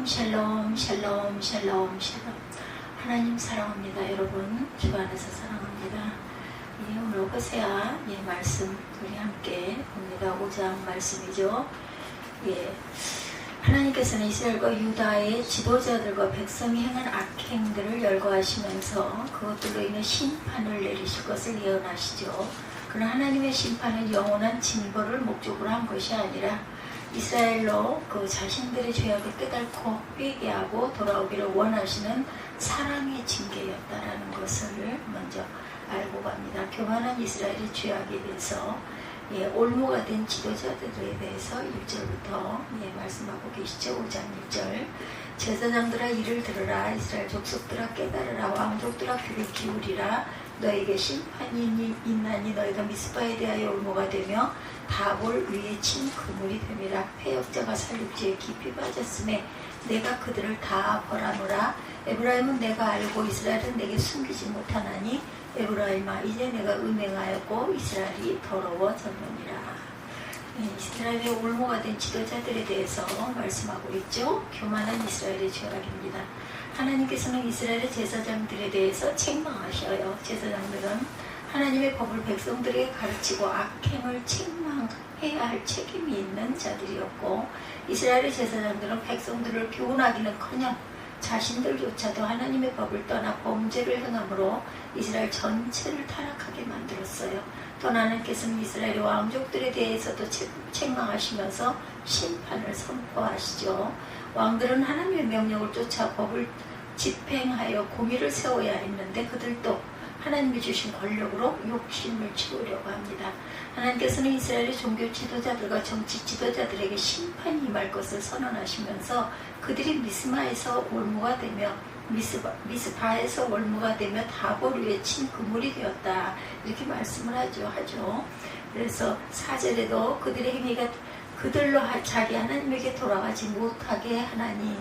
샬롬 샬롬 샬롬 샬롬. 하나님 사랑합니다. 여러분 주 안에서 사랑합니다. 오늘 호세아 말씀 우리 함께 봅니다. 5장 말씀이죠. 하나님께서는 이스라엘과 유다의 지도자들과 백성이 행한 악행들을 열거하시면서 그것들로 인해 심판을 내리실 것을 예언하시죠. 그러나 하나님의 심판은 영원한 징벌을 목적으로 한 것이 아니라 이스라엘로 그 자신들의 죄악을 깨닫고 회개하고 돌아오기를 원하시는 사랑의 징계였다라는 것을 먼저 알고 갑니다. 교만한 이스라엘의 죄악에 대해서 올무가 된 지도자들에 대해서 1절부터 말씀하고 계시죠. 5장 1절. 제사장들아 이를 들으라. 이스라엘 족속들아 깨달으라. 왕족들아 귀를 기울이라. 너에게 심판이 있나니 너희가 미스바에 대하여 올무가 되며 다볼 위에 친 그물이 됨이라. 패역자가 살육지에 깊이 빠졌음에 내가 그들을 다 벌하노라. 에브라임은 내가 알고 이스라엘은 내게 숨기지 못하나니 에브라임아 이제 내가 음행하였고 이스라엘이 더러워졌느니라. 이스라엘의 올무가 된 지도자들에 대해서 말씀하고 있죠. 교만한 이스라엘의 죄악입니다. 하나님께서는 이스라엘의 제사장들에 대해서 책망하셔요. 제사장들은 하나님의 법을 백성들에게 가르치고 악행을 책망해야 할 책임이 있는 자들이었고, 이스라엘의 제사장들은 백성들을 교훈하기는커녕 자신들조차도 하나님의 법을 떠나 범죄를 행함으로 이스라엘 전체를 타락하게 만들었어요. 또 하나님께서는 이스라엘의 왕족들에 대해서도 책망하시면서 심판을 선포하시죠. 왕들은 하나님의 명령을 쫓아 법을 집행하여 공의를 세워야 했는데 그들도 하나님이 주신 권력으로 욕심을 채우려고 합니다. 하나님께서는 이스라엘의 종교 지도자들과 정치 지도자들에게 심판이 임할 것을 선언하시면서 그들이 미스마에서 올무가 되며 미스바에서 올무가 되며 다볼 위에 친 그물이 되었다. 이렇게 말씀을 하죠. 그래서 4절에도 그들의 행위가 그들로 자기 하나님에게 돌아가지 못하게 하나니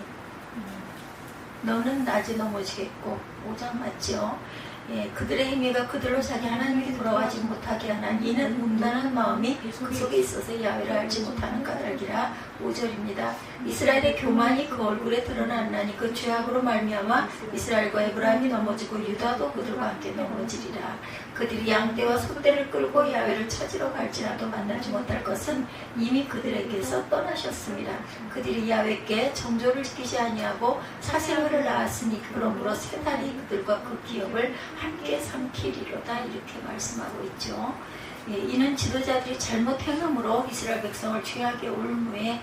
너는 낮에 넘어지겠고 5장 맞죠? 그들의 행위가 그들로 자기 하나님에게 돌아가지 못하게 하나니 이는 음란한 마음이 그 속에 있어서 야훼를 알지 못하는 까닭이라. 5절입니다. 이스라엘의 교만이 그 얼굴에 드러났나니 그 죄악으로 말미암아 이스라엘과 에브라임이 넘어지고 유다도 그들과 함께 넘어지리라. 그들이 양떼와 소떼를 끌고 야훼를 찾으러 갈지라도 만나지 못할 것은 이미 그들에게서 떠나셨습니다. 그들이 야훼께 정조를 지키지 아니하고 사생활을 낳았으니 그러므로 세 달이 그들과 그 기업을 함께 삼키리로다. 이렇게 말씀하고 있죠. 이는 지도자들이 잘못 행함으로 이스라엘 백성을 죄악의 올무에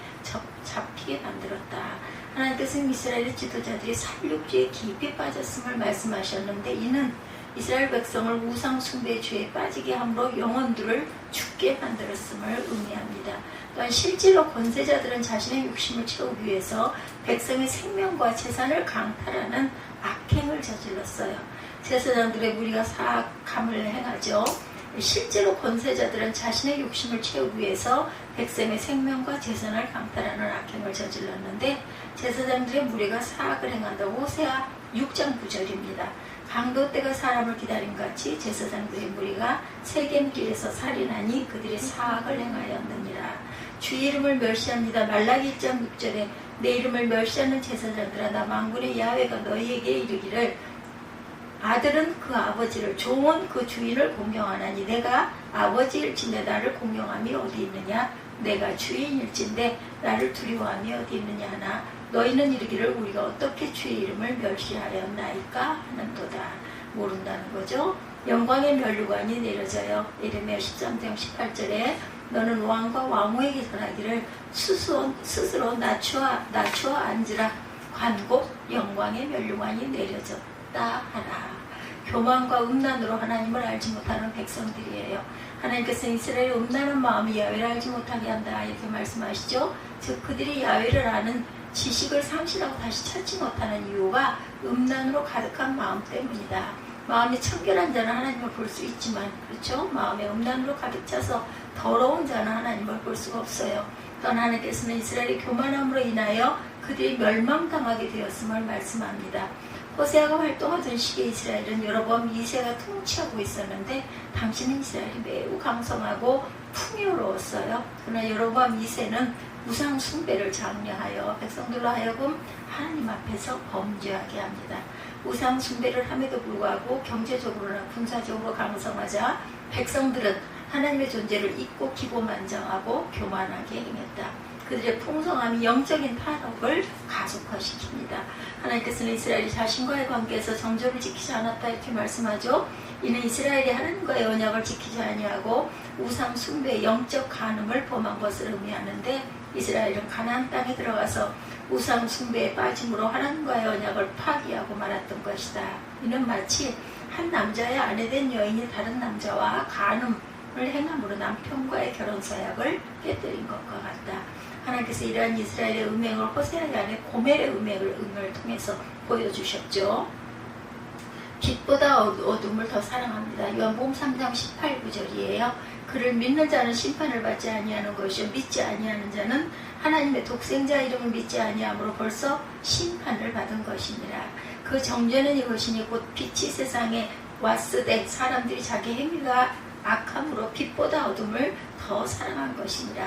잡히게 만들었다. 하나님께서는 이스라엘의 지도자들이 살육지에 깊이 빠졌음을 말씀하셨는데 이는 이스라엘 백성을 우상 숭배의 죄에 빠지게 함으로 영혼들을 죽게 만들었음을 의미합니다. 또한 실제로 권세자들은 자신의 욕심을 채우기 위해서 백성의 생명과 재산을 강탈하는 악행을 저질렀어요. 제사장들의 무리가 사악함을 행하죠. 실제로 권세자들은 자신의 욕심을 채우기 위해서 백성의 생명과 재산을 강탈하는 악행을 저질렀는데 제사장들의 무리가 사악을 행한다고 호세아 6장 9절입니다. 강도 때가 사람을 기다림같이 제사장들의 무리가 세겜길에서 살인하니 그들이 사악을 행하였느니라. 주의 이름을 멸시합니다. 말라기 1장 6절에 내 이름을 멸시하는 제사장들아 나 만군의 야훼가 너희에게 이르기를 아들은 그 아버지를 종은 그 주인을 공경하나니 내가 아버지일진데 나를 공경함이 어디 있느냐. 내가 주인일진데 나를 두려워함이 어디 있느냐 하나 너희는 이르기를 우리가 어떻게 주의 이름을 멸시하였나이까 하는도다. 모른다는 거죠. 영광의 면류관이 내려져요. 예레미야 13장 18절에 너는 왕과 왕후에게 전하기를 스스로 낮추어 앉으라. 관곧 영광의 면류관이 내려졌다 하라. 교만과 음란으로 하나님을 알지 못하는 백성들이에요. 하나님께서는 이스라엘의 음란한 마음이 야훼를 알지 못하게 한다. 이렇게 말씀하시죠. 즉 그들이 야훼를 아는 지식을 상실하고 다시 찾지 못하는 이유가 음란으로 가득한 마음 때문이다. 마음이 청결한 자는 하나님을 볼 수 있지만 그렇죠? 마음에 음란으로 가득 차서 더러운 자는 하나님을 볼 수가 없어요. 또한 하나님께서는 이스라엘의 교만함으로 인하여 그들이 멸망당하게 되었음을 말씀합니다. 호세아가 활동하던 시기에 이스라엘은 여로보암 2세가 통치하고 있었는데 당시는 이스라엘이 매우 강성하고 풍요로웠어요. 그러나 여로보암 2세는 우상 숭배를 장려하여 백성들로 하여금 하나님 앞에서 범죄하게 합니다. 우상 숭배를 함에도 불구하고 경제적으로나 군사적으로 강성하자 백성들은 하나님의 존재를 잊고 기고만장하고 교만하게 행했다. 그들의 풍성함이 영적인 탄압을 가속화시킵니다. 하나님께서는 이스라엘이 자신과의 관계에서 정절을 지키지 않았다 이렇게 말씀하죠. 이는 이스라엘이 하나님과의 언약을 지키지 아니하고 우상 숭배의 영적 간음을 범한 것을 의미하는데, 이스라엘은 가나안 땅에 들어가서 우상 숭배에 빠짐으로 하나님과의 언약을 파기하고 말았던 것이다. 이는 마치 한 남자의 아내된 여인이 다른 남자와 간음을 행함으로 남편과의 결혼 서약을 깨뜨린 것과 같다. 하나님께서 이러한 이스라엘의 음행을 호세아의 아내 고멜의 음행을 통해서 보여주셨죠. 빛보다 어둠을 더 사랑합니다. 요한복음 3장 18구절이에요. 그를 믿는 자는 심판을 받지 아니하는 것이요 믿지 아니하는 자는 하나님의 독생자 이름을 믿지 아니함으로 벌써 심판을 받은 것이니라. 그 정죄는 이것이니 곧 빛이 세상에 왔으되 사람들이 자기 행위가 악함으로 빛보다 어둠을 더 사랑한 것이니라.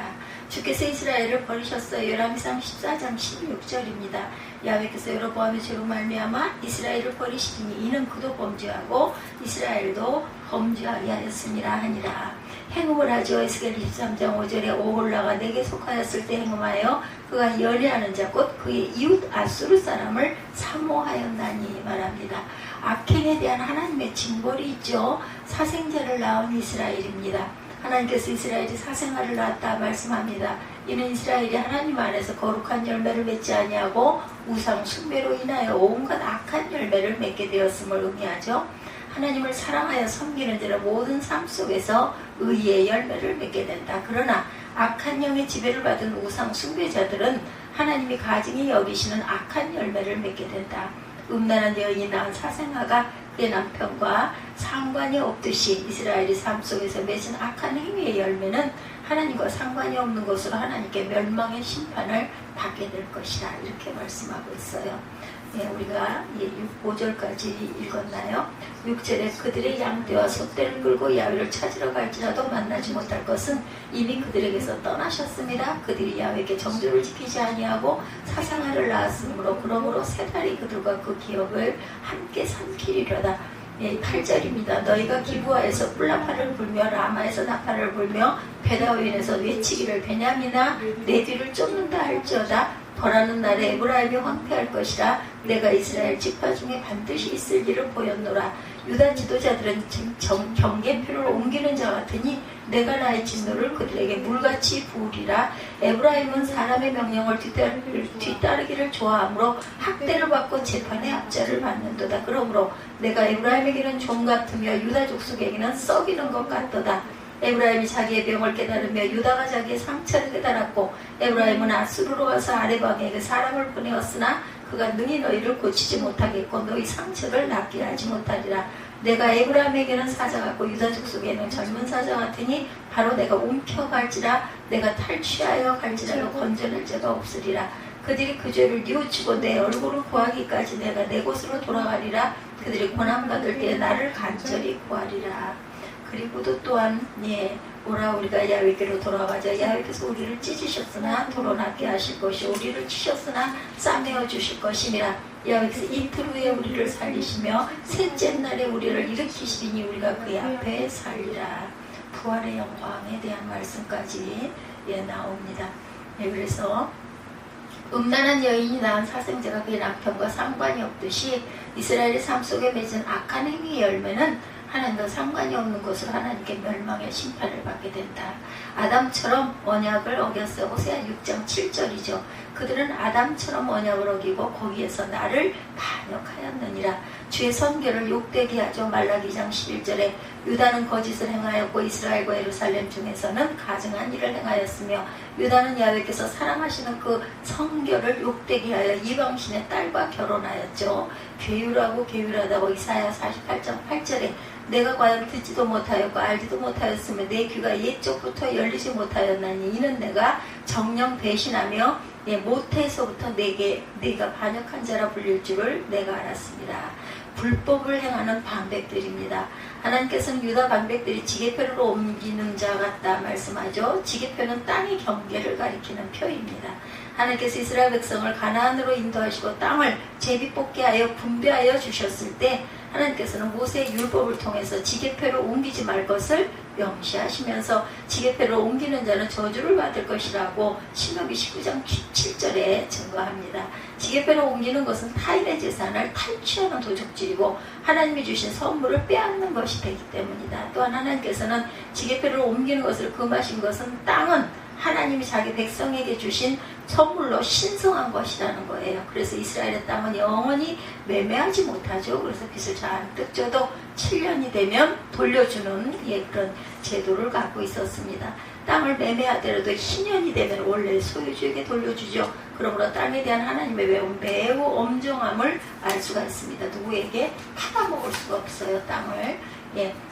주께서 이스라엘을 버리셨어요. 열왕기상 14장 16절입니다. 야훼께서 여로보암의 죄로 말미암아 이스라엘을 버리시니 이는 그도 범죄하고 이스라엘도 범죄하게 하였습니다 하니라. 행음을 하죠. 에스겔 23장 5절에 오홀라가 내게 속하였을 때 행음하여 그가 연애하는 자 곧 그의 이웃 아수르 사람을 사모하였나니 말합니다. 악행에 대한 하나님의 징벌이 있죠. 사생자를 낳은 이스라엘입니다. 하나님께서 이스라엘이 사생아를 낳았다 말씀합니다. 이는 이스라엘이 하나님 안에서 거룩한 열매를 맺지 아니하고 우상 숭배로 인하여 온갖 악한 열매를 맺게 되었음을 의미하죠. 하나님을 사랑하여 섬기는 자는 모든 삶 속에서 의의 열매를 맺게 된다. 그러나 악한 영의 지배를 받은 우상 숭배자들은 하나님이 가증히 여기시는 악한 열매를 맺게 된다. 음란한 여인이 낳은 사생아가 그의 남편과 상관이 없듯이 이스라엘이 삶 속에서 맺은 악한 행위의 열매는 하나님과 상관이 없는 것으로 하나님께 멸망의 심판을 받게 될 것이다. 이렇게 말씀하고 있어요. 예, 우리가 5절까지 읽었나요? 6절에 그들의 양떼와 소떼를 끌고 야훼를 찾으러 갈지라도 만나지 못할 것은 이미 그들에게서 떠나셨습니다. 그들이 야훼에게 정죄를 지키지 아니하고 사생아를 낳았으므로 그러므로 세 달이 그들과 그 기업을 함께 삼키리로다. 예, 8절입니다. 너희가 기브아에서 뿔나팔을 불며 라마에서 나팔을 불며 베다윈에서 외치기를 베냐민아 내 뒤를 쫓는다 할지어다. 벌하는 날에 에브라임이 황폐할 것이라. 내가 이스라엘 지파 중에 반드시 있을 일을 보였노라. 유다 지도자들은 경계표를 옮기는 자 같으니 내가 나의 진노를 그들에게 물같이 부으리라. 에브라임은 사람의 명령을 뒤따르기를 좋아하므로 학대를 받고 재판의 압자를 받는도다. 그러므로 내가 에브라임에게는 종 같으며 유다 족속에게는 썩이는 것 같도다. 에브라임이 자기의 병을 깨달으며 유다가 자기의 상처를 깨달았고 에브라임은 아수르로 가서 아레방에게 사람을 보내었으나 그가 능히 너희를 고치지 못하겠고 너희 상처를 낫게 하지 못하리라. 내가 에브라임에게는 사자 같고 유다 족속에는 젊은 사자 같으니 바로 내가 옮겨갈지라. 내가 탈취하여 갈지라도 건져낼 자가 없으리라. 그들이 그 죄를 뉘우치고 내 얼굴을 구하기까지 내가 내 곳으로 돌아가리라. 그들이 고난받을 때에 나를 간절히 구하리라. 그리고도 또한 오라 우리가 야훼께로 돌아가자. 야훼께서 우리를 찢으셨으나 토론하게 하실 것이 우리를 치셨으나 싸매어 주실 것이니라. 야훼께서 이틀 후에 우리를 살리시며 셋째 날에 우리를 일으키시리니 우리가 그의 앞에 살리라. 부활의 영광에 대한 말씀까지 나옵니다. 그래서 음란한 여인이 낳은 사생자가 그의 남편과 상관이 없듯이 이스라엘의 삶 속에 맺은 악한 행위의 열매는 하나님과 상관이 없는 것으로 하나님께 멸망의 심판을 받게 된다. 아담처럼 언약을 어겼어요. 호세아 6장 7절이죠. 그들은 아담처럼 언약을 어기고 거기에서 나를 반역하였느니라. 주의 선궤를 욕되게 하죠. 말라기 2장 11절에 유다는 거짓을 행하였고 이스라엘과 예루살렘 중에서는 가증한 일을 행하였으며 유다는 야훼께서 사랑하시는 그 선궤를 욕되게 하여 이방신의 딸과 결혼하였죠. 괴율하고 괴율하다고 이사야 48장 8절에 내가 과연 듣지도 못하였고 알지도 못하였으며 내 귀가 옛적부터 열리지 못하였나니 이는 내가 정령 배신하며 모태에서부터 내가 반역한 자라 불릴 줄을 내가 알았습니다. 불법을 행하는 방백들입니다. 하나님께서는 유다 방백들이 지게표로 옮기는 자 같다 말씀하죠. 지게표는 땅의 경계를 가리키는 표입니다. 하나님께서 이스라엘 백성을 가나안으로 인도하시고 땅을 제비뽑게 하여 분배하여 주셨을 때 하나님께서는 모세의 율법을 통해서 지게패로 옮기지 말 것을 명시하시면서 지게패로 옮기는 자는 저주를 받을 것이라고 신명기 19장 7절에 증거합니다. 지게패로 옮기는 것은 타인의 재산을 탈취하는 도적질이고 하나님이 주신 선물을 빼앗는 것이 되기 때문이다. 또한 하나님께서는 지게패로 옮기는 것을 금하신 것은 땅은 하나님이 자기 백성에게 주신 선물로 신성한 것이라는 거예요. 그래서 이스라엘의 땅은 영원히 매매하지 못하죠. 그래서 빚을 잔뜩 져도 7년이 되면 돌려주는 그런 제도를 갖고 있었습니다. 땅을 매매하더라도 10년이 되면 원래 소유주에게 돌려주죠. 그러므로 땅에 대한 하나님의 매우 엄정함을 알 수가 있습니다. 누구에게 팔아먹을 수가 없어요. 땅을.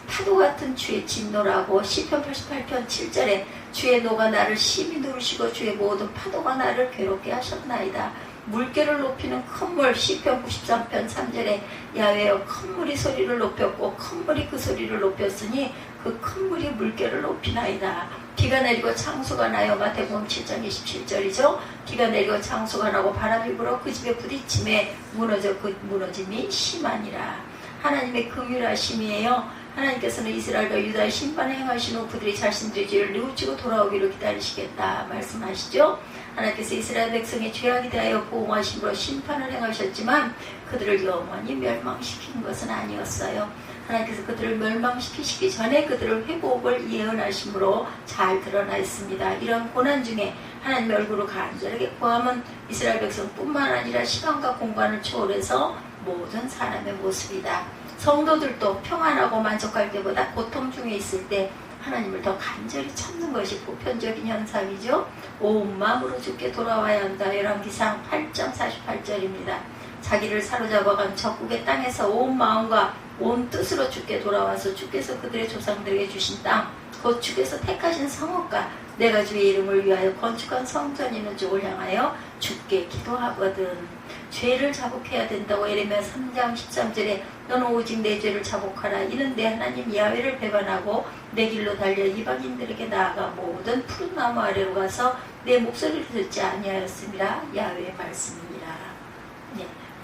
파도 같은 주의 진노라고 시편 88편 7절에 주의 노가 나를 심히 누르시고 주의 모든 파도가 나를 괴롭게 하셨나이다. 물결을 높이는 큰 물 시편 93편 3절에 야훼여 큰 물이 소리를 높였고 큰 물이 그 소리를 높였으니 그 큰 물이 물결을 높이나이다. 비가 내리고 창수가 나요. 마태복음 7장 27절이죠. 비가 내리고 창수가 나고 바람이 불어 그 집에 부딪힘에 무너져 그 무너짐이 심하니라. 하나님의 긍휼하심이에요. 하나님께서는 이스라엘과 유다의 심판을 행하신 후 그들이 자신들의 죄를 뉘우치고 돌아오기를 기다리시겠다 말씀하시죠. 하나님께서 이스라엘 백성의 죄악에 대하여 보응하심으로 심판을 행하셨지만 그들을 영원히 멸망시키는 것은 아니었어요. 하나님께서 그들을 멸망시키시기 전에 그들을 회복을 예언하심으로 잘 드러나 있습니다. 이런 고난 중에 하나님의 얼굴을 간절하게 구하면 이스라엘 백성뿐만 아니라 시간과 공간을 초월해서 모든 사람의 모습이다. 성도들도 평안하고 만족할 때보다 고통 중에 있을 때 하나님을 더 간절히 찾는 것이 보편적인 현상이죠. 온 마음으로 주께 돌아와야 한다. 열왕기상 8장 48절입니다. 자기를 사로잡아간 적국의 땅에서 온 마음과 온 뜻으로 주께 돌아와서 주께서 그들의 조상들에게 주신 땅, 곧 주께서 택하신 성읍과 내가 주의 이름을 위하여 건축한 성전이 있는 쪽을 향하여 주께 기도하거든. 죄를 자복해야 된다고 예레미야 3장 13절에 너는 오직 내 죄를 자복하라. 이는 내 하나님 야훼를 배반하고 내 길로 달려 이방인들에게 나아가 모든 푸른 나무 아래로 가서 내 목소리를 듣지 아니하였습니다. 야훼의 말씀입니다.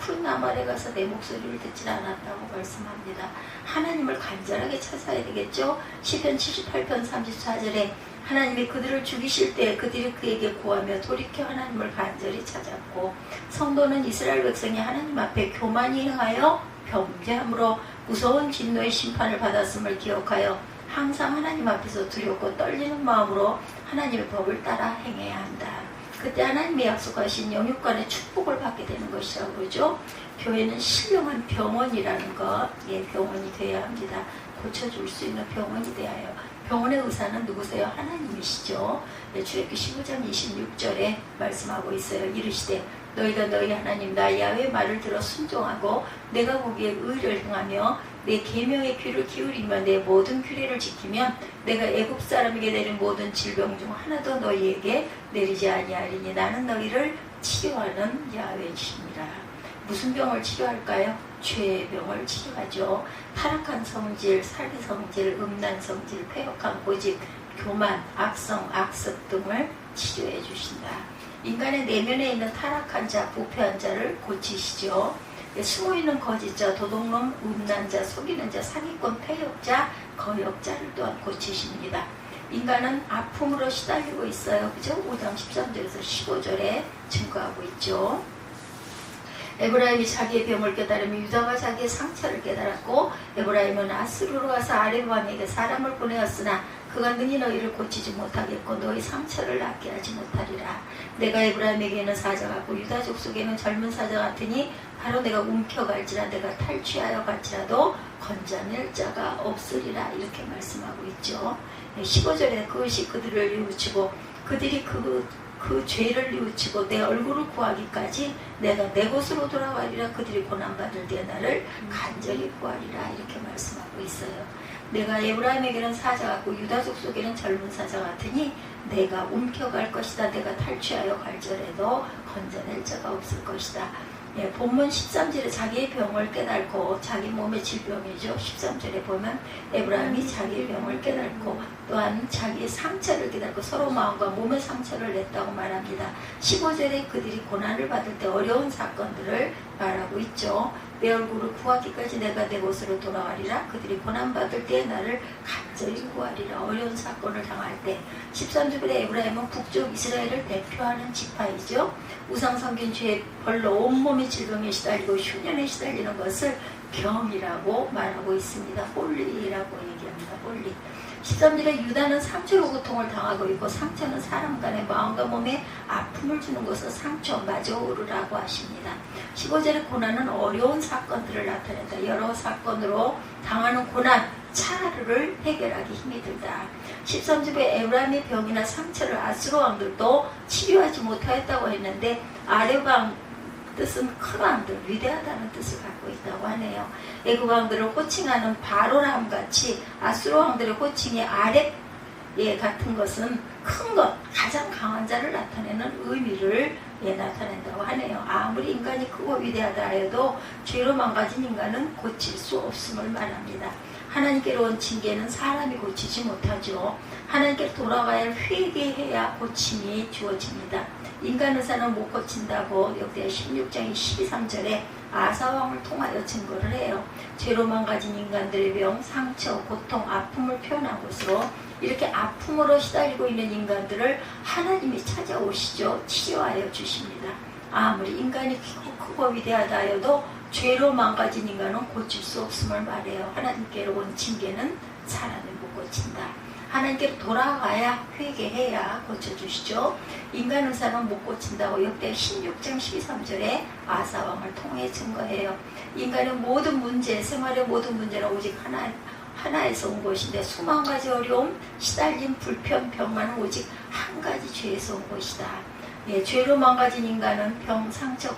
푸른 나무 아래 가서 내 목소리를 듣지 않았다고 말씀합니다. 하나님을 간절하게 찾아야 되겠죠. 시편 78편 34절에 하나님이 그들을 죽이실 때 그들이 그에게 구하며 돌이켜 하나님을 간절히 찾았고, 성도는 이스라엘 백성이 하나님 앞에 교만히 행하여 범죄함으로 무서운 진노의 심판을 받았음을 기억하여 항상 하나님 앞에서 두렵고 떨리는 마음으로 하나님의 법을 따라 행해야 한다. 그때 하나님이 약속하신 영육간의 축복을 받게 되는 것이라고 그러죠. 교회는 신령한 병원이라는 것, 병원이 되어야 합니다. 고쳐줄 수 있는 병원이 되어야 해요. 병원의 의사는 누구세요? 하나님이시죠. 출애굽기 15장 26절에 말씀하고 있어요. 이르시되 너희가 너희 하나님 나 야훼의 말을 들어 순종하고 내가 보기에 의를 행하며 내 계명의 귀를 기울이며 내 모든 규례를 지키면 내가 애굽 사람에게 내린 모든 질병 중 하나도 너희에게 내리지 아니하리니 나는 너희를 치료하는 야훼이시니라. 무슨 병을 치료할까요? 죄의 병을 치료하죠. 타락한 성질, 사기 성질, 음란 성질, 폐역한 고집, 교만, 악성, 악습 등을 치료해 주신다. 인간의 내면에 있는 타락한 자, 부패한 자를 고치시죠. 숨어있는 거짓자, 도둑놈, 음란자, 속이는 자, 사기꾼, 폐역자, 거역자를 또한 고치십니다. 인간은 아픔으로 시달리고 있어요. 그죠? 5장 13절에서 15절에 증거하고 있죠. 에브라임이 자기의 병을 깨달으며 유다가 자기의 상처를 깨달았고, 에브라임은 아스루로 가서 아렙 왕에게 사람을 보내었으나 그가 능히 너희를 고치지 못하겠고 너희 상처를 낫게 하지 못하리라. 내가 에브라임에게는 사자 같고 유다 족속에는 젊은 사자 같으니 바로 내가 움켜갈지라 내가 탈취하여 갈지라도 건져낼 자가 없으리라. 이렇게 말씀하고 있죠. 15절에 그것이 그들을 뉘우치고 그들이 그 죄를 뉘우치고 내 얼굴을 구하기까지 내가 내 곳으로 돌아가리라. 그들이 고난받을 때 나를 간절히 구하리라. 이렇게 말씀하고 있어요. 내가 에브라임에게는 사자 같고 유다 족속에는 젊은 사자 같으니 내가 움켜갈 것이다. 내가 탈취하여 갈지라도 건져낼 자가 없을 것이다. 본문 13절에 자기의 병을 깨닫고, 자기 몸의 질병이죠. 13절에 보면 에브라임이 자기의 병을 깨닫고 또한 자기의 상처를 깨닫고 서로 마음과 몸의 상처를 냈다고 말합니다. 15절에 그들이 고난을 받을 때 어려운 사건들을 말하고 있죠. 내 얼굴을 구하기까지 내가 내 곳으로 돌아가리라. 그들이 고난받을 때 나를 간절히 구하리라. 어려운 사건을 당할 때. 13절에 에브라임은 북쪽 이스라엘을 대표하는 지파이죠. 우상섬긴 죄에 벌로 온몸이 질병에 시달리고 흉년에 시달리는 것을 병이라고 말하고 있습니다. 홀리라고 얘기합니다. 홀리. 13절에 유다는 상처로 고통을 당하고 있고, 상처는 사람 간의 마음과 몸에 아픔을 주는 것을 상처 마저우르라고 하십니다. 15절에 고난은 어려운 사건들을 나타낸다. 여러 사건으로 당하는 고난, 차를 해결하기 힘이 들다. 13절에 에브라임의 병이나 상처를 아수르 왕들도 치료하지 못하였다고 했는데, 아레방 뜻은 큰 왕들, 위대하다는 뜻을 갖고 있다고 하네요. 애굽 왕들을 호칭하는 바로람 같이 아수르 왕들의 호칭이 아렙 같은 것은 큰 것, 가장 강한 자를 나타내는 의미를 나타낸다고 하네요. 아무리 인간이 크고 위대하다 해도 죄로 망가진 인간은 고칠 수 없음을 말합니다. 하나님께로 온 징계는 사람이 고치지 못하죠. 하나님께 돌아가야 회개해야 고침이 주어집니다. 인간 의사는 못 고친다고 역대 16장 12~13절에 아사왕을 통하여 증거를 해요. 죄로 망가진 인간들의 병, 상처, 고통, 아픔을 표현한 것으로 이렇게 아픔으로 시달리고 있는 인간들을 하나님이 찾아오시죠. 치료하여 주십니다. 아무리 인간이 크고 위대하다 해도 죄로 망가진 인간은 고칠 수 없음을 말해요. 하나님께로 온 징계는 사람이 못 고친다. 하나님께로 돌아가야 회개해야 고쳐주시죠. 인간 의사는 못 고친다고 역대 16장 12~13절에 아사왕을 통해 증거해요. 인간의 모든 문제, 생활의 모든 문제는 오직 하나에서 온 것인데, 수만 가지 어려움, 시달림, 불편, 병만은 오직 한 가지 죄에서 온 것이다. 죄로 망가진 인간은 병, 상처,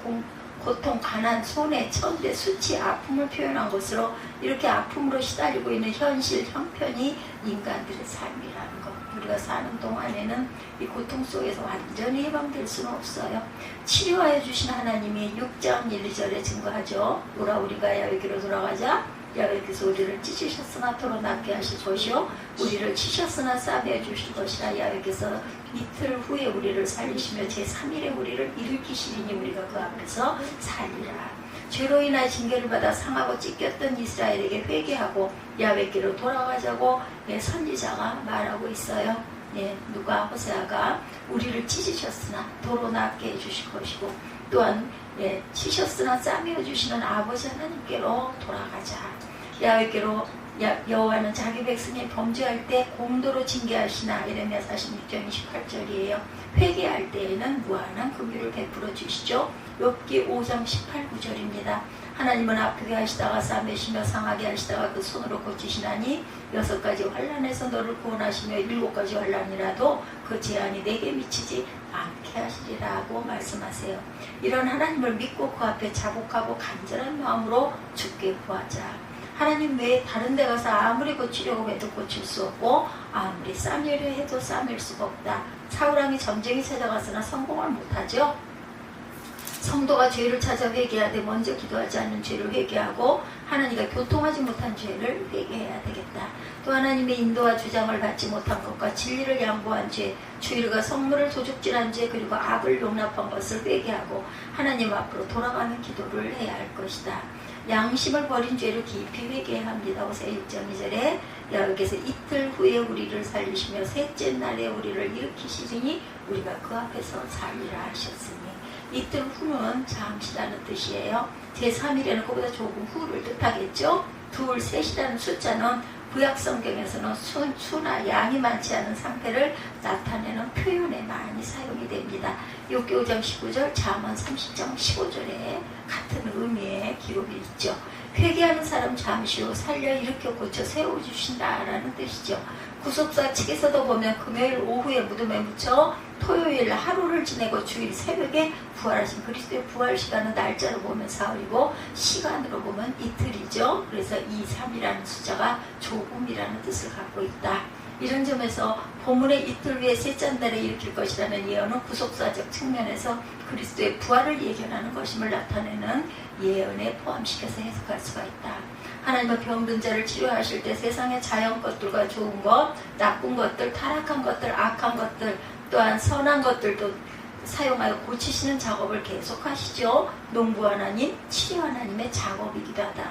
고통, 가난, 손해, 천대, 수치, 아픔을 표현한 것으로 이렇게 아픔으로 시달리고 있는 현실, 형편이 인간들의 삶이라는 것. 우리가 사는 동안에는 이 고통 속에서 완전히 해방될 수는 없어요. 치료하여 주신 하나님이 6장 1~2절에 증거하죠. 오라 우리가 야훼께로 돌아가자. 야훼께서 우리를 찢으셨으나 도로 낫게 하실 것이요 우리를 치셨으나 싸매어 주실 것이라. 야훼께서 이틀 후에 우리를 살리시며 제3일에 우리를 일으키시리니 우리가 그 앞에서 살리라. 죄로 인하여 징계를 받아 상하고 찢겼던 이스라엘에게 회개하고 야훼께로 돌아가자고 선지자가 말하고 있어요. 누가 호세아가 우리를 찢으셨으나 도로 낫게 해주실 것이고, 또한 치셨으나 싸매어 주시는 아버지 하나님께로 돌아가자. 야훼께로 여호와는 자기 백성이 범죄할 때 공도로 징계하시나. 예레미야 46장 28절이에요. 회개할 때에는 무한한 긍휼을 베풀어 주시죠. 욥기 5장 18~19절입니다. 하나님은 아프게 하시다가 싸매시며 상하게 하시다가 그 손으로 고치시나니 6가지 환난에서 너를 구원하시며 7가지 환난이라도 그 재앙이 내게 미치지 않게 하시리라고 말씀하세요. 이런 하나님을 믿고 그 앞에 자복하고 간절한 마음으로 주께 구하자. 하나님 외에 다른 데 가서 아무리 고치려고 해도 고칠 수 없고, 아무리 싸매려 해도 싸맬 수가 없다. 사울왕이 전쟁에 찾아갔으나 성공을 못하죠. 성도가 죄를 찾아 회개하되 먼저 기도하지 않는 죄를 회개하고 하나님과 교통하지 못한 죄를 회개해야 되겠다. 또 하나님의 인도와 주장을 받지 못한 것과 진리를 양보한 죄, 주일과 성물을 도둑질한 죄, 그리고 악을 용납한 것을 회개하고 하나님 앞으로 돌아가는 기도를 해야 할 것이다. 양심을 버린 죄를 깊이 회개해야 합니다. 호세아 6장 2절에 여호와께서 이틀 후에 우리를 살리시며 셋째 날에 우리를 일으키시리니 우리가 그 앞에서 살리라 하셨으니, 이틀 후는 잠시라는 뜻이에요. 제3일에는 그보다 조금 후를 뜻하겠죠. 둘, 셋이라는 숫자는 구약 성경에서는 수나 양이 많지 않은 상태를 나타내는 표현에 많이 사용이 됩니다. 욥기 5장 19절, 잠언 30장 15절에 같은 의미의 기록이 있죠. 회개하는 사람 잠시 후 살려 일으켜 고쳐 세워주신다라는 뜻이죠. 구속사 측에서도 보면 금요일 오후에 무덤에 묻혀 토요일 하루를 지내고 주일 새벽에 부활하신 그리스도의 부활 시간은 날짜로 보면 사흘이고 시간으로 보면 이틀이죠. 그래서 2, 3이라는 숫자가 조금이라는 뜻을 갖고 있다. 이런 점에서 본문의 이틀 후에 셋째 날에 일으킬 것이라는 예언은 구속사적 측면에서 그리스도의 부활을 예견하는 것임을 나타내는 예언에 포함시켜서 해석할 수가 있다. 하나님은 병든 자를 치료하실 때 세상의 자연 것들과 좋은 것, 나쁜 것들, 타락한 것들, 악한 것들, 또한 선한 것들도 사용하여 고치시는 작업을 계속하시죠. 농부 하나님, 치료 하나님의 작업이기도 하다.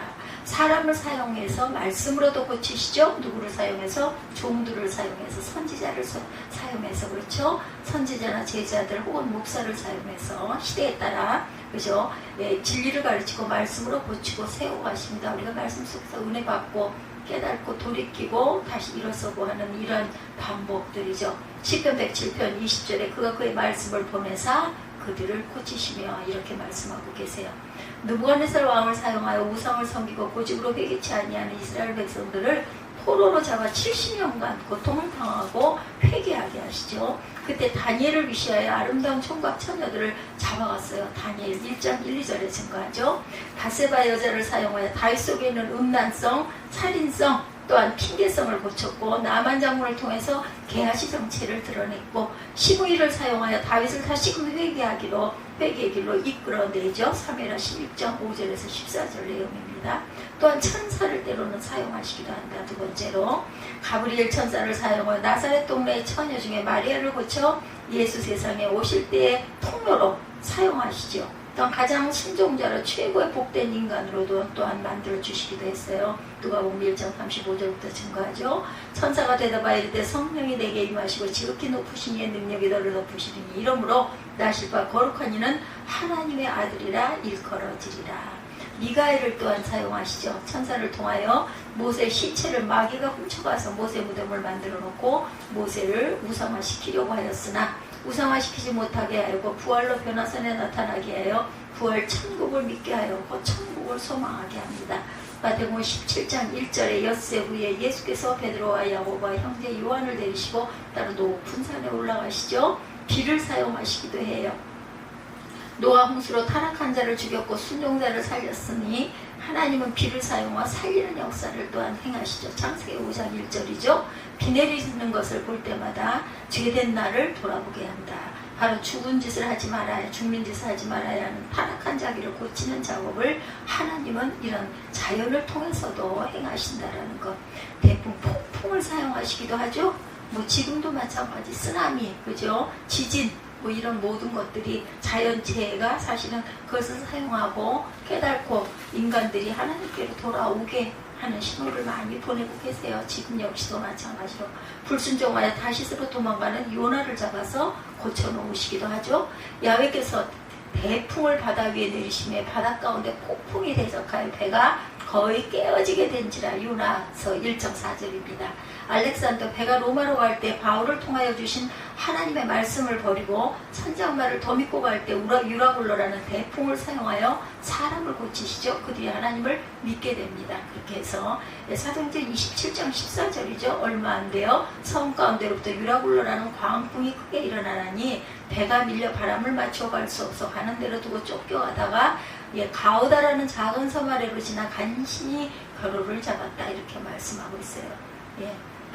사람을 사용해서 말씀으로도 고치시죠. 누구를 사용해서? 종들을 사용해서, 선지자를 사용해서, 그렇죠. 선지자나 제자들 혹은 목사를 사용해서 시대에 따라, 그죠? 예, 진리를 가르치고 말씀으로 고치고 세워가십니다. 우리가 말씀 속에서 은혜 받고 깨닫고 돌이키고 다시 일어서고 하는 이런 반복들이죠. 시편 107편 20절에 그가 그의 말씀을 보내사 그들을 고치시며 이렇게 말씀하고 계세요. 느부갓네살 왕을 사용하여 우상을 섬기고 고집으로 회개치 아니하는 이스라엘 백성들을 포로로 잡아 70년간 고통을 당하고 회개하게 하시죠. 그때 다니엘을 위시하여 아름다운 총각 처녀들을 잡아갔어요. 다니엘 1장 1, 2절에 증거하죠. 바세바 여자를 사용하여 다윗 속에 있는 음란성, 살인성, 또한 핑계성을 고쳤고 나만 장군을 통해서 게하시 정체를 드러냈고 시므이를 사용하여 다윗을 다시금 회개의 길로 이끌어내죠. 사무엘하 16장 5절에서 14절 내용입니다. 또한 천사를 때로는 사용하시기도 한다. 두 번째로 가브리엘 천사를 사용하여 나사렛 동네의 처녀 중에 마리아를 고쳐 예수 세상에 오실 때의 통로로 사용하시죠. 또한 가장 순종자로 최고의 복된 인간으로도 또한 만들어주시기도 했어요. 누가복음 1장 35절부터 증거하죠. 천사가 대답하여 이르되 성령이 내게 임하시고 지극히 높으신 이의 능력이 너를 덮으시리니 이러므로 나실 바 거룩한 이는 하나님의 아들이라 일컬어지리라. 미가엘을 또한 사용하시죠. 천사를 통하여 모세의 시체를 마귀가 훔쳐가서 모세 무덤을 만들어 놓고 모세를 우상화시키려고 하였으나 우상화시키지 못하게 하였고 부활로 변화선에 나타나게 하여 부활 천국을 믿게 하여 그 천국을 소망하게 합니다. 마태복음 17장 1절에 엿새 후에 예수께서 베드로와 야고보와 형제 요한을 데리시고 다른 높은 산에 올라가시죠. 비를 사용하시기도 해요. 노아 홍수로 타락한 자를 죽였고 순종자를 살렸으니 하나님은 비를 사용하여 살리는 역사를 또한 행하시죠. 창세기 5장 1절이죠. 비 내리는 것을 볼 때마다 죄된 나를 돌아보게 한다. 바로 죽은 짓을 하지 말아야, 죽는 짓을 하지 말아야 하는 타락한 자기를 고치는 작업을 하나님은 이런 자연을 통해서도 행하신다라는 것. 대풍, 폭풍을 사용하시기도 하죠. 뭐 지금도 마찬가지 쓰나미, 그죠? 지진, 뭐 이런 모든 것들이 자연재해가 사실은 그것을 사용하고 깨닫고 인간들이 하나님께로 돌아오게 하는 신호를 많이 보내고 계세요. 지금 역시도 마찬가지로 불순종하여 다시스로 도망가는 요나를 잡아서 고쳐놓으시기도 하죠. 야훼께서 대풍을 바다 위에 내리심에 바다 가운데 폭풍이 대적하여 배가 거의 깨어지게 된지라. 요나서 1장 4절입니다. 알렉산더 배가 로마로 갈 때 바울을 통하여 주신 하나님의 말씀을 버리고 선장말을 더 믿고 갈 때 유라굴로라는 대풍을 사용하여 사람을 고치시죠. 그들이 하나님을 믿게 됩니다. 그렇게 해서 사도행전 27장 14절이죠. 얼마 안 돼요. 섬 가운데로부터 유라굴로라는 광풍이 크게 일어나니 배가 밀려 바람을 맞춰 갈 수 없어 가는 대로 두고 쫓겨가다가 가우다라는 작은 섬 아래로 지나 간신히 겨루를 잡았다. 이렇게 말씀하고 있어요.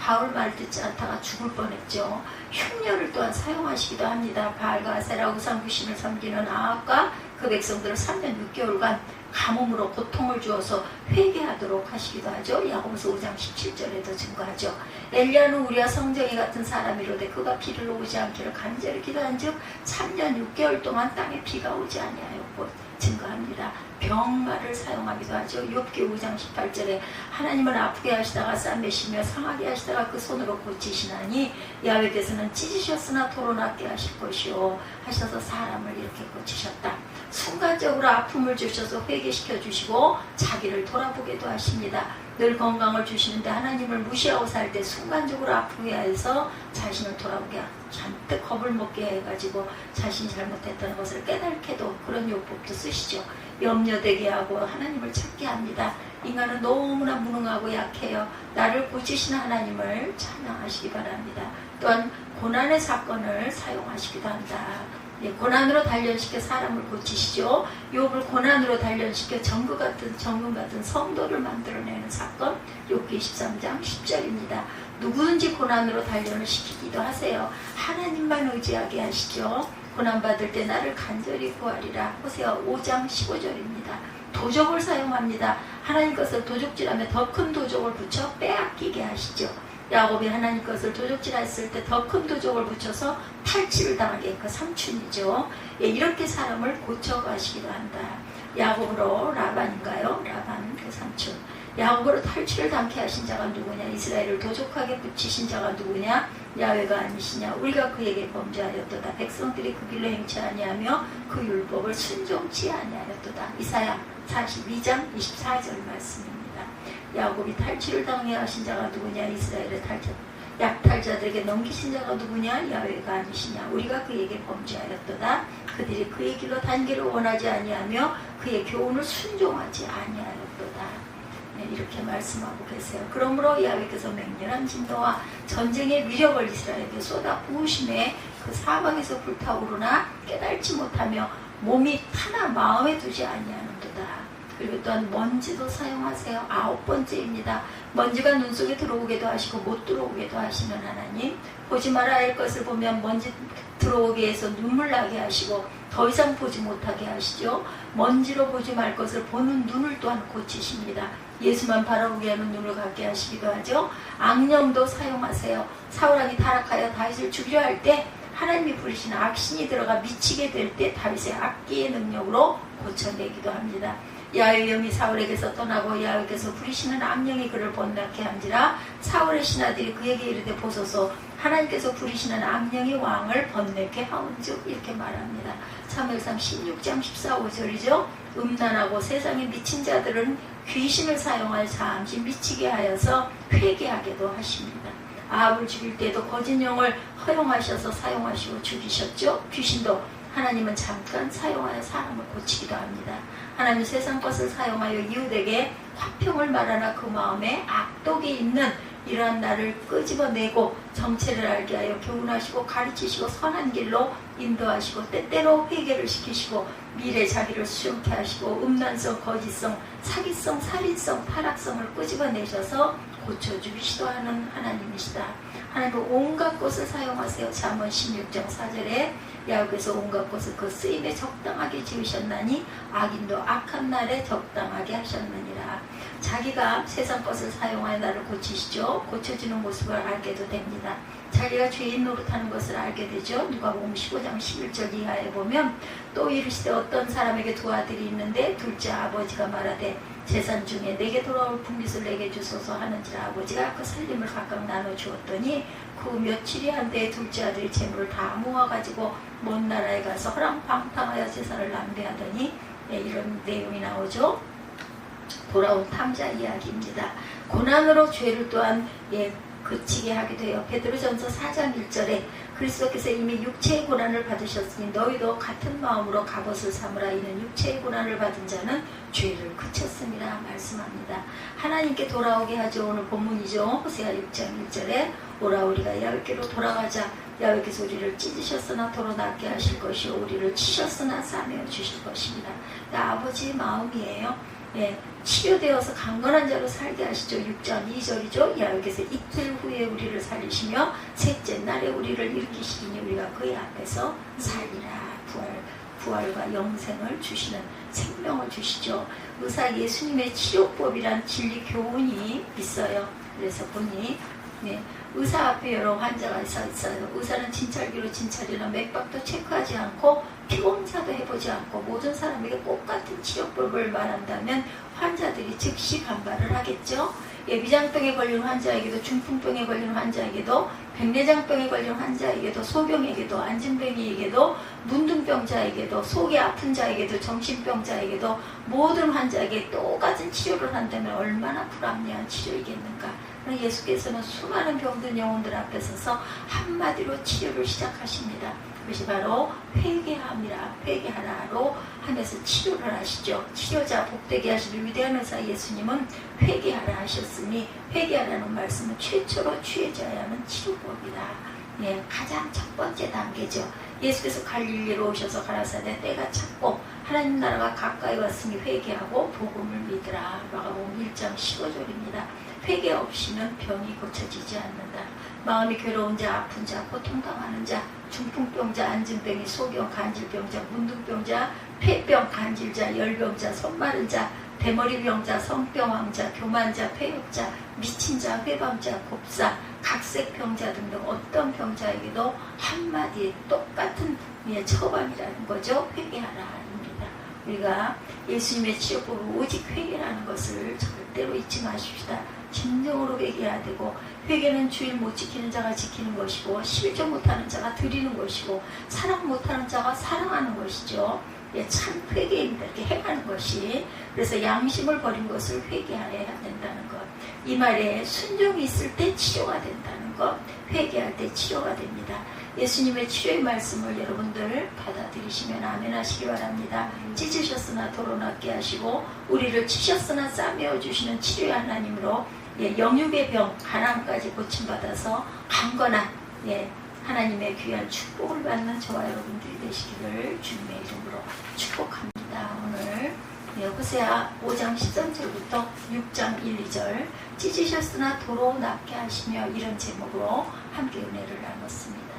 바울 말 듣지 않다가 죽을 뻔했죠. 흉녀를 또한 사용하시기도 합니다. 바알과 아세라 우상 귀신을 섬기는 아합과 그 백성들을 3년 6개월간 가뭄으로 고통을 주어서 회개하도록 하시기도 하죠. 야고보서 5장 17절에도 증거하죠. 엘리야는 우리와 성정이 같은 사람이로되 그가 비를 오지 않기를 간절히 기도한즉 3년 6개월 동안 땅에 비가 오지 아니하였고 증거합니다. 병마를 사용하기도 하죠. 욥기 5장 18절에 하나님은 아프게 하시다가 싸매시며 상하게 하시다가 그 손으로 고치시나니 야훼께서는 찢으셨으나 토론하게 하실 것이요 하셔서 사람을 이렇게 고치셨다. 순간적으로 아픔을 주셔서 회개시켜 주시고 자기를 돌아보게도 하십니다. 늘 건강을 주시는데 하나님을 무시하고 살 때 순간적으로 아프게 해서 자신을 돌아보게 잔뜩 겁을 먹게 해가지고 자신이 잘못했다는 것을 깨닫게도 그런 요법도 쓰시죠. 염려되게 하고 하나님을 찾게 합니다. 인간은 너무나 무능하고 약해요. 나를 고치시는 하나님을 찬양하시기 바랍니다. 또한 고난의 사건을 사용하시기도 한다. 예, 고난으로 단련시켜 사람을 고치시죠. 욥을 고난으로 단련시켜 정금 같은 성도를 만들어내는 사건. 욥기 13장 10절입니다. 누구든지 고난으로 단련을 시키기도 하세요. 하나님만 의지하게 하시죠. 고난받을 때 나를 간절히 구하리라. 호세아 5장 15절입니다. 도적을 사용합니다. 하나님 것을 도적질하며 더 큰 도적을 붙여 빼앗기게 하시죠. 야곱이 하나님 것을 도적질했을 때 더 큰 도적을 붙여서 탈취를 당하게, 그 삼촌이죠. 예, 이렇게 사람을 고쳐가시기도 한다. 야곱으로 라반인가요? 라반 그 삼촌. 야곱으로 탈취를 당케 하신 자가 누구냐? 이스라엘을 도적하게 붙이신 자가 누구냐? 야훼가 아니시냐? 우리가 그에게 범죄하였도다. 백성들이 그 길로 행치 아니하며 그 율법을 순종치 아니하였도다. 이사야 42장 24절 말씀입니다. 야곱이 탈취를 당해 하신 자가 누구냐? 이스라엘의 약탈자들에게 넘기신 자가 누구냐? 야훼가 아니시냐? 우리가 그에게 범죄하였도다. 그들이 그의 길로 단계를 원하지 아니하며 그의 교훈을 순종하지 아니하였도다. 네, 이렇게 말씀하고 계세요. 그러므로 야훼께서 맹렬한 진노와 전쟁의 위력을 이스라엘에게 쏟아 부으심에 그 사방에서 불타오르나 깨달지 못하며 몸이 타나 마음에 두지 아니하는도다. 그리고 또한 먼지도 사용하세요. 9번째입니다. 먼지가 눈 속에 들어오게도 하시고 못 들어오게도 하시는 하나님. 보지 말아야 할 것을 보면 먼지 들어오게 해서 눈물 나게 하시고 더 이상 보지 못하게 하시죠. 먼지로 보지 말 것을 보는 눈을 또한 고치십니다. 예수만 바라보게 하는 눈을 갖게 하시기도 하죠. 악령도 사용하세요. 사울왕이 타락하여 다윗을 죽이려 할 때 하나님이 부르신 악신이 들어가 미치게 될 때 다윗의 악기의 능력으로 고쳐내기도 합니다. 야훼의 영이 사울에게서 떠나고 야훼께서 부리시는 악령이 그를 번뇌케 한지라. 사울의 신하들이 그에게 이르되 보소서 하나님께서 부리시는 악령이 왕을 번뇌케 하온즉. 이렇게 말합니다. 사무엘상 16장 14~15절이죠. 음란하고 세상에 미친 자들은 귀신을 사용할 잠시 미치게 하여서 회개하게도 하십니다. 아합을 죽일 때도 거짓 영을 허용하셔서 사용하시고 죽이셨죠. 귀신도 하나님은 잠깐 사용하여 사람을 고치기도 합니다. 하나님 세상 것을 사용하여 이웃에게 화평을 말하나 그 마음에 악독이 있는 이러한 나를 끄집어내고 정체를 알게 하여 교훈하시고 가르치시고 선한 길로 인도하시고 때때로 회개를 시키시고 미래 자기를 수용케 하시고 음란성, 거짓성, 사기성, 살인성, 타락성을 끄집어내셔서 고쳐주시기도 하는 하나님이시다. 하나님은 온갖 것을 사용하세요. 잠언 16장 4절에 야훼께서 온갖 것을 그 쓰임에 적당하게 지으셨나니 악인도 악한 날에 적당하게 하셨느니라. 자기가 세상 것을 사용하여 나를 고치시죠. 고쳐지는 모습을 알게도 됩니다. 자기가 죄인 노릇하는 것을 알게 되죠. 누가복음 15장 11절 이하에 보면 또 이르시되 어떤 사람에게 두 아들이 있는데 둘째 아버지가 말하되 재산 중에 내게 돌아올 분깃을 내게 주소서 하는지라. 아버지가 그 살림을 각각 나눠 주었더니 그 며칠이 한데 둘째 아들이 재물을 다 모아가지고 먼 나라에 가서 허랑방탕하여 재산을 낭비하더니 이런 내용이 나오죠. 돌아온 탐자 이야기입니다. 고난으로 죄를 또한 그치게 하기도 해요. 베드로전서 4장 1절에 그리스도께서 이미 육체의 고난을 받으셨으니 너희도 같은 마음으로 갑옷을 삼으라. 이는 육체의 고난을 받은 자는 죄를 그쳤음이라 말씀합니다. 하나님께 돌아오게 하죠. 오늘 본문이죠. 호세아 6장 1절에 오라 우리가 야훼께로 돌아가자. 야훼께서 우리를 찢으셨으나 도로 낫게 하실 것이요 우리를 치셨으나 싸매어 주실 것입니다. 아버지의 마음이에요. 치료되어서 강건한 자로 살게 하시죠. 6장 2절이죠. 야훼께서 이틀 후에 우리를 살리시며 셋째 날에 우리를 일으키시니 우리가 그의 앞에서 살리라. 부활과 영생을 주시는 생명을 주시죠. 의사 예수님의 치료법이란 진리 교훈이 있어요. 그래서 보니 의사 앞에 여러 환자가 있어요. 의사는 진찰기로 진찰이나 맥박도 체크하지 않고 피검사도 해보지 않고 모든 사람에게 똑같은 치료법을 말한다면 환자들이 즉시 반발을 하겠죠. 위장병에 걸린 환자에게도 중풍병에 걸린 환자에게도 백내장병에 걸린 환자에게도 소병에게도 안진뱅이에게도 문둥병자에게도 속이 아픈 자에게도 정신병자에게도 모든 환자에게 똑같은 치료를 한다면 얼마나 불합리한 치료이겠는가. 예수께서는 수많은 병든 영혼들 앞에 서서 한마디로 치료를 시작하십니다. 그것이 바로 회개하라로 하면서 치료를 하시죠. 치료자 복되게 하시는 위대한 의사 예수님은 회개하라 하셨으니 회개하라는 말씀은 최초로 취해져야 하는 치료법이다. 가장 첫 번째 단계죠. 예수께서 갈릴리로 오셔서 가라사대 때가 찼고 하나님 나라가 가까이 왔으니 회개하고 복음을 믿으라. 마가복음 1장 15절입니다. 회개 없이는 병이 고쳐지지 않는다. 마음이 괴로운 자, 아픈 자, 고통당하는 자, 중풍병자, 안진병이, 소경, 간질병자, 문둥병자, 폐병, 간질자, 열병자, 손마른 자, 대머리병자, 성병왕자, 교만자, 폐역자, 미친 자, 회방자, 곱사, 각색병자 등등 어떤 병자에게도 한마디에 똑같은 처방이라는 거죠. 회개하라입니다. 우리가 예수님의 치료법을 오직 회개라는 것을 절대로 잊지 마십시다. 진정으로 회개해야 되고, 회개는 주일 못 지키는 자가 지키는 것이고, 실조 못하는 자가 드리는 것이고, 사랑 못하는 자가 사랑하는 것이죠. 참 회개입니다. 이렇게 행하는 것이. 그래서 양심을 버린 것을 회개해야 된다는 것. 이 말에 순종이 있을 때 치료가 된다는 것. 회개할 때 치료가 됩니다. 예수님의 치료의 말씀을 여러분들 받아들이시면 아멘 하시기 바랍니다. 찢으셨으나 도로 낫게 하시고 우리를 치셨으나 싸매어 주시는 치료의 하나님으로 영육의 병, 가난까지 고침받아서 강건한 하나님의 귀한 축복을 받는 저와 여러분들이 되시기를 주님의 이름으로 축복합니다. 오늘 호세아 5장 13절부터 6장 1, 2절 찢으셨으나 도로 낫게 하시며 이런 제목으로 함께 은혜를 나눴습니다.